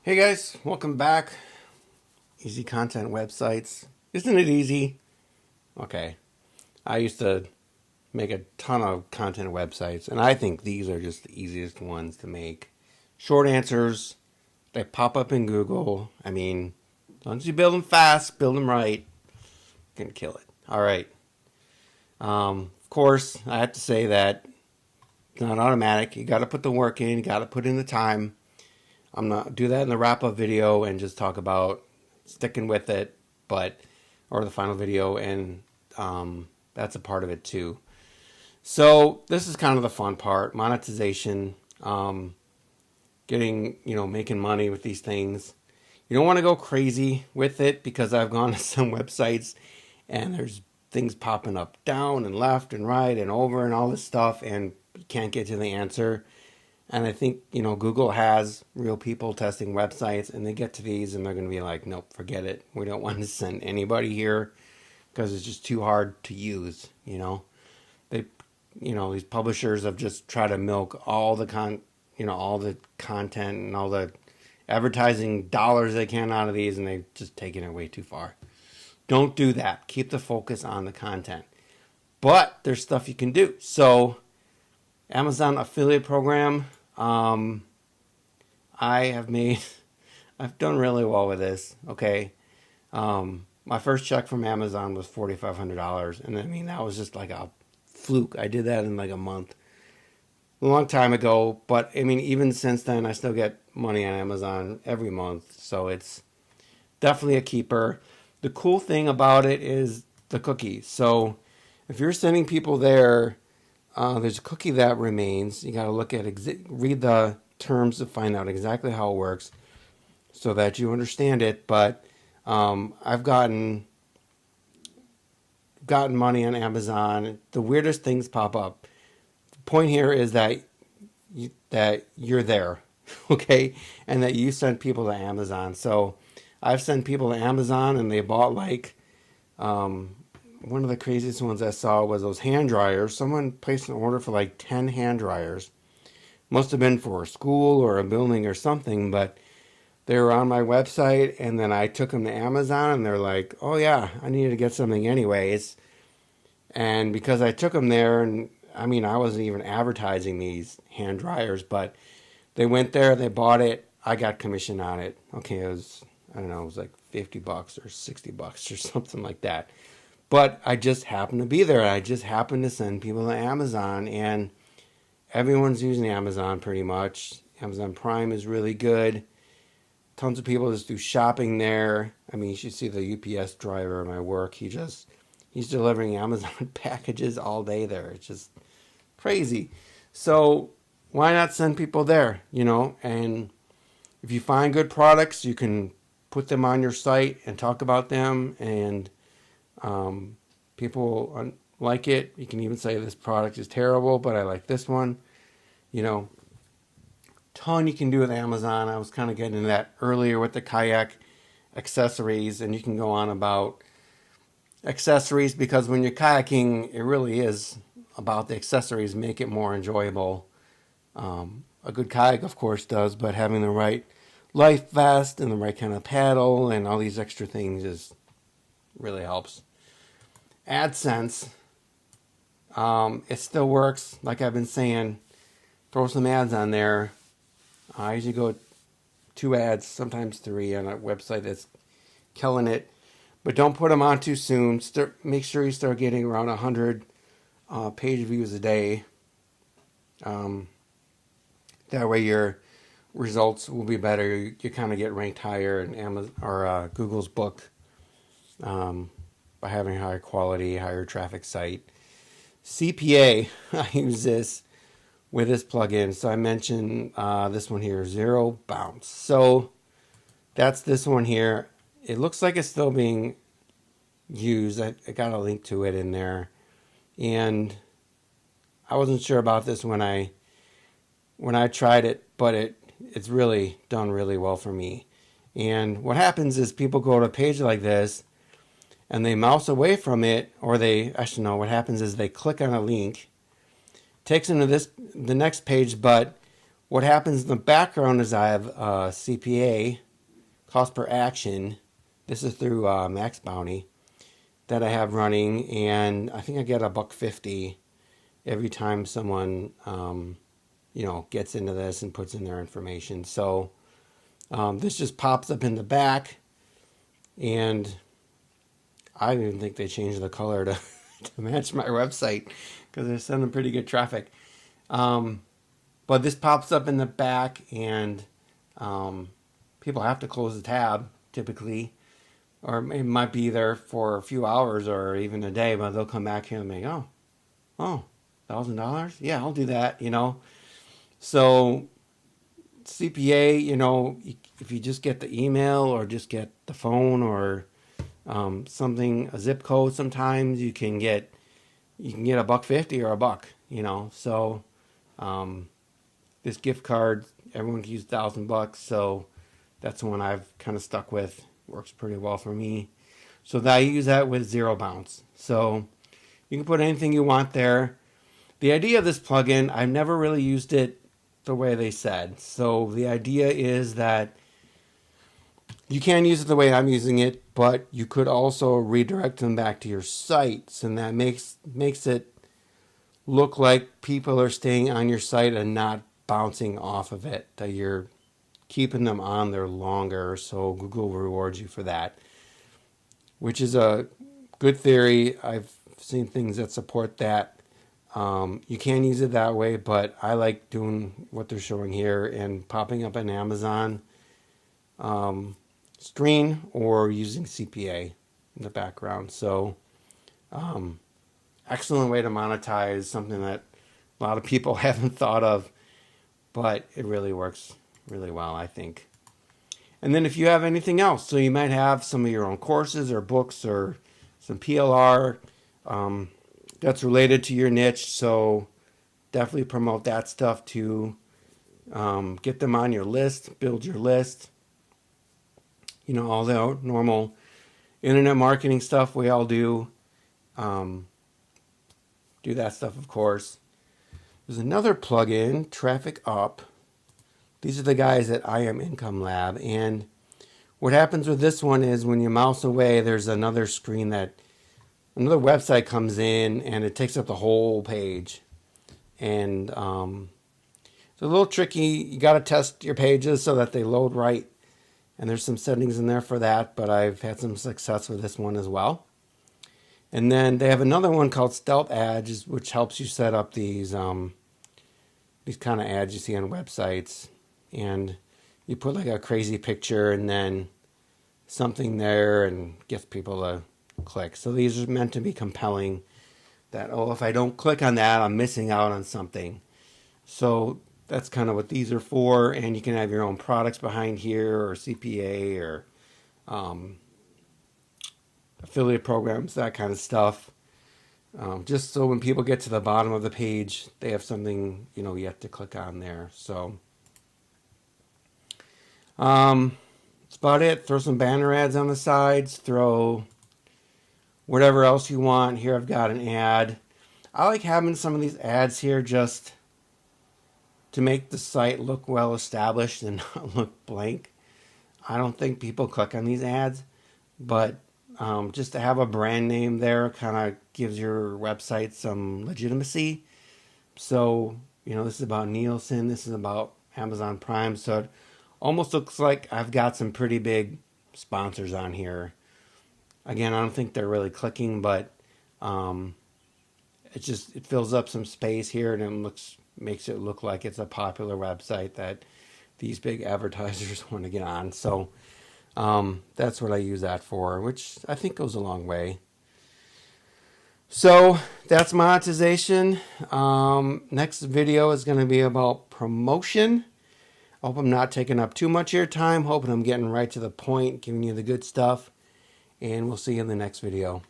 Hey guys, welcome back. Easy content websites. Isn't it easy? Okay. I used to make a ton of content websites, and I think these are just the easiest ones to make. Short answers, they pop up in Google. I mean, as long as you build them fast, build them right, you can kill it. All right. Of course, I have to say that it's not automatic. You got to put the work in, you got to put in the time. I'm not do that in the wrap up video and just talk about sticking with it, but or the final video, and that's a part of it too. So this is kind of the fun part, monetization, getting making money with these things. You don't want to go crazy with it because I've gone to some websites and there's things popping up down and left and right and over and all this stuff, and you can't get to the answer. And I think, Google has real people testing websites, and they get to these and they're going to be like, nope, forget it. We don't want to send anybody here because it's just too hard to use, They, these publishers have just tried to milk all the all the content and all the advertising dollars they can out of these, and they've just taken it way too far. Don't do that. Keep the focus on the content. But there's stuff you can do. So, Amazon affiliate program. I've done really well with this. Okay. My first check from Amazon was $4,500. And I mean, that was just like a fluke. I did that in like a month. A long time ago. But I mean, even since then, I still get money on Amazon every month. So it's definitely a keeper. The cool thing about it is the cookies. So if you're sending people there, there's a cookie that remains. You got to look at read the terms to find out exactly how it works, so that you understand it. But I've gotten money on Amazon. The weirdest things pop up. The point here is that you're there, okay, and that you send people to Amazon. So I've sent people to Amazon, and they bought like. One of the craziest ones I saw was those hand dryers. Someone placed an order for like 10 hand dryers. Must have been for a school or a building or something, but they were on my website, and then I took them to Amazon, and they're like, oh yeah, I needed to get something anyways. And because I took them there, and I mean, I wasn't even advertising these hand dryers, but they went there, they bought it, I got commission on it. Okay, it was like $50 or $60 or something like that. But I just happened to be there. I just happened to send people to Amazon, and everyone's using Amazon pretty much. Amazon Prime is really good. Tons of people just do shopping there. I mean, you should see the UPS driver at my work. He's delivering Amazon packages all day there. It's just crazy. So why not send people there, And if you find good products, you can put them on your site and talk about them, and people like it. You can even say this product is terrible, but I like this one. Ton you can do with Amazon. I was kind of getting into that earlier with the kayak accessories, and you can go on about accessories because when you're kayaking, it really is about the accessories. Make it more enjoyable. A good kayak, of course, does, but having the right life vest and the right kind of paddle and all these extra things is really helps. AdSense, it still works. Like I've been saying, throw some ads on there. I usually go 2 ads, sometimes 3 on a website that's killing it. But don't put them on too soon. Make sure you start getting around 100 page views a day. That way your results will be better. You kind of get ranked higher in Amazon or Google's book. By having a higher quality, higher traffic site. CPA, I use this with this plugin. So I mentioned this one here, Zero Bounce. So that's this one here. It looks like it's still being used. I got a link to it in there. And I wasn't sure about this when I tried it, but it's really done really well for me. And what happens is people go to a page like this, and they mouse away from it, or what happens is they click on a link, takes them to the next page, but What happens in the background is I have CPA, cost per action. This is through Max Bounty that I have running, and I think I get $1.50 every time someone gets into this and puts in their information. So this just pops up in the back, and I don't even think they changed the color to, to match my website because they're sending pretty good traffic. But this pops up in the back, and people have to close the tab typically, or it might be there for a few hours or even a day, but they'll come back here and make, oh, $1,000? Yeah, I'll do that, So CPA, if you just get the email or just get the phone or something, a zip code, sometimes you can get $1.50 or $1, So this gift card, everyone can use $1,000, so that's the one I've kind of stuck with. Works pretty well for me. So I use that with zero bounce. So you can put anything you want there. The idea of this plugin, I've never really used it the way they said. So the idea is that you can use it the way I'm using it, but you could also redirect them back to your sites, and that makes it look like people are staying on your site and not bouncing off of it, that you're keeping them on there longer, so Google rewards you for that, which is a good theory. I've seen things that support that. You can use it that way, but I like doing what they're showing here and popping up an Amazon screen or using CPA in the background. So excellent way to monetize something that a lot of people haven't thought of, but it really works really well, I think. And then if you have anything else, so you might have some of your own courses or books or some PLR that's related to your niche, so definitely promote that stuff to get them on your list, build your list. All the normal internet marketing stuff we all do. Do that stuff, of course. There's another plugin, Traffic Up. These are the guys at I Am Income Lab, and what happens with this one is when you mouse away, there's another screen that another website comes in, and it takes up the whole page. And it's a little tricky. You got to test your pages so that they load right, and there's some settings in there for that, but I've had some success with this one as well. And then they have another one called Stealth Ads, which helps you set up these kind of ads you see on websites. And you put like a crazy picture and then something there and gets people to click. So these are meant to be compelling, that, if I don't click on that, I'm missing out on something. So that's kind of what these are for. And you can have your own products behind here, or CPA, or affiliate programs, that kind of stuff. Just so when people get to the bottom of the page, they have something, yet to click on there. So that's about it. Throw some banner ads on the sides. Throw whatever else you want. Here I've got an ad. I like having some of these ads here just to make the site look well established and not look blank. I don't think people click on these ads, but just to have a brand name there kind of gives your website some legitimacy. So, this is about Nielsen, this is about Amazon Prime, so it almost looks like I've got some pretty big sponsors on here. Again, I don't think they're really clicking, but it fills up some space here, and it makes it look like it's a popular website that these big advertisers want to get on. So that's what I use that for, which I think goes a long way. So that's monetization. Next video is going to be about promotion. I hope I'm not taking up too much of your time. Hoping I'm getting right to the point, giving you the good stuff. And we'll see you in the next video.